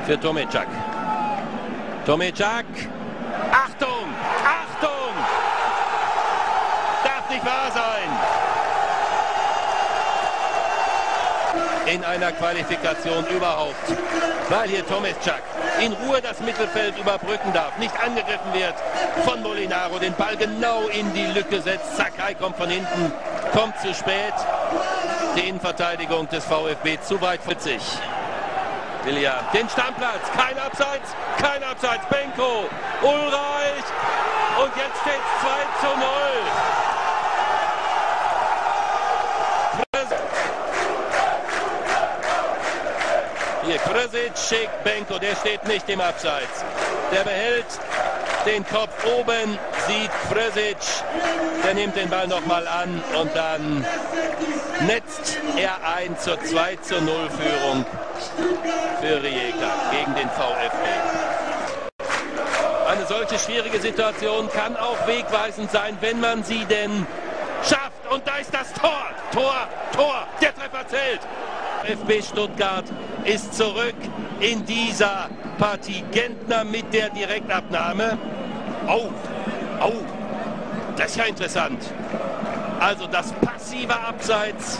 für Tomičák. Tomičák. Achtung! Achtung! Darf nicht wahr sein! In einer Qualifikation überhaupt, weil hier Tomičák in Ruhe das Mittelfeld überbrücken darf, nicht angegriffen wird von Molinaro, den Ball genau in die Lücke setzt. Sakai kommt von hinten, kommt zu spät. Die Innenverteidigung des VfB zu weit für sich. Vilja, den Stammplatz, kein Abseits, Benko, Ulreich und jetzt steht es 2:0. Hier Krsic schickt Benko, der steht nicht im Abseits. Der behält den Kopf oben, sieht Krsic, der nimmt den Ball nochmal an und dann netzt er ein zur 2:0 Führung für Rijeka gegen den VfB. Eine solche schwierige Situation kann auch wegweisend sein, wenn man sie denn schafft. Und da ist das Tor, der Treffer zählt. VfB Stuttgart ist zurück in dieser Partie. Gentner mit der Direktabnahme. Oh, das ist ja interessant. Also das passive Abseits